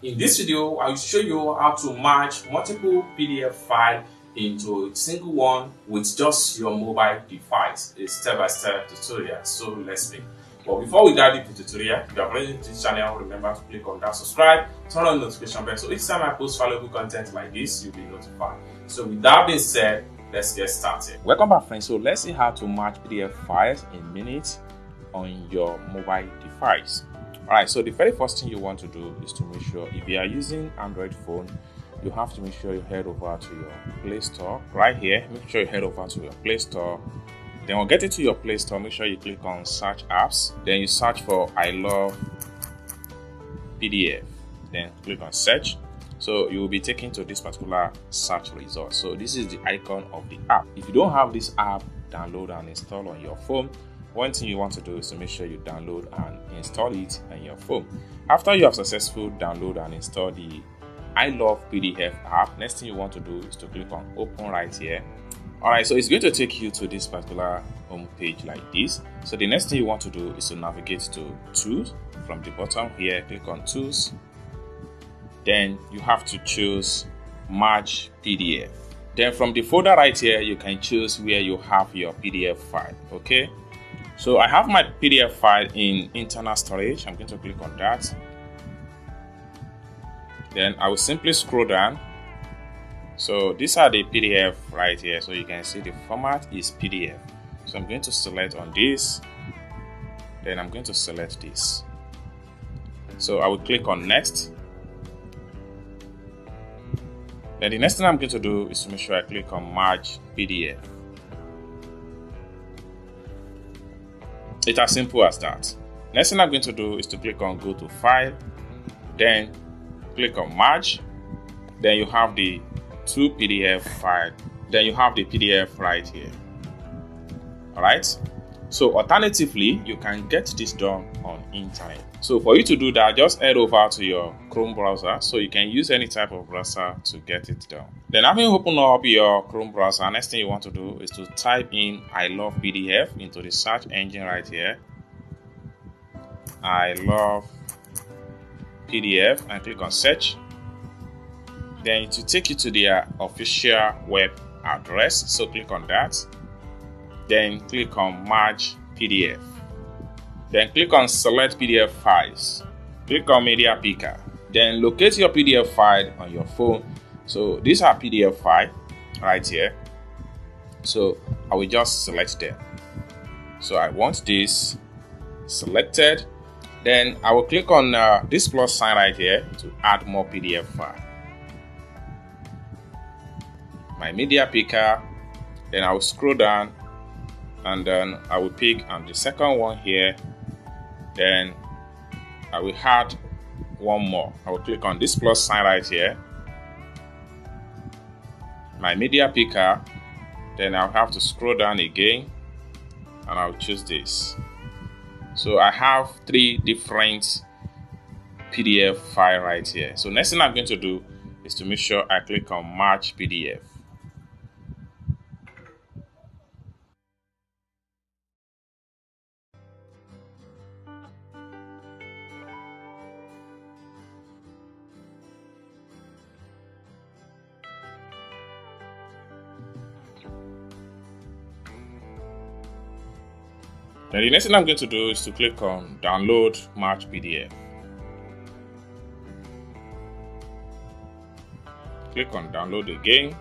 In this video, I will show you how to merge multiple PDF files into a single one with just your mobile device. A step-by-step tutorial. So let's begin. But before we dive into the tutorial, if you are already to this channel, remember to click on that subscribe, turn on the notification bell so each time I post valuable content like this, you'll be notified. So with that being said, let's get started. Welcome back, friends. So let's see how to merge PDF files in minutes on your mobile device. Alright, so the very first thing you want to do is to make sure, if you are using Android phone, you have to make sure you head over to your Play Store. Right here, make sure you head over to your Play Store. Then we'll get into your Play Store, make sure you click on search apps. Then you search for I love PDF. Then click on search. So you will be taken to this particular search result. So this is the icon of the app. If you don't have this app, download and install on your phone. One thing you want to do is to make sure you download and install it on your phone. After you have successfully download and install the I Love PDF app, next thing you want to do is to click on open right here. Alright, so it's going to take you to this particular home page like this. So the next thing you want to do is to navigate to tools. From the bottom here, click on tools. Then you have to choose merge PDF. Then from the folder right here, you can choose where you have your PDF file. Okay. So I have my PDF file in internal storage. I'm going to click on that. Then I will simply scroll down. So these are the PDF right here. So you can see the format is PDF. So I'm going to select on this. Then I'm going to select this. So I will click on next. Then the next thing I'm going to do is to make sure I click on merge PDF. It's as simple as that. Next thing I'm going to do is to click on go to file, then click on merge. Then you have the two PDF file. Then you have the PDF right here. Alright. So alternatively, you can get this done on internet. So for you to do that, just head over to your Chrome browser. So you can use any type of browser to get it done. Then having opened up your Chrome browser, next thing you want to do is to type in I love PDF into the search engine right here. I love PDF and click on search. Then it will take you to their official web address. So click on that. Then click on merge PDF. Then click on select PDF files. Click on media picker. Then locate your PDF file on your phone. So these are PDF file right here. So I will just select them. So I want this selected. Then I will click on this plus sign right here to add more PDF file. My media picker. Then I will scroll down. And then I will pick on the second one here. Then I will add one more. I will click on this plus sign right here. My media picker. Then I'll have to scroll down again. And I'll choose this. So I have three different PDF files right here. So next thing I'm going to do is to make sure I click on merge PDF. Then the next thing I'm going to do is to click on download merge PDF. Click on download again.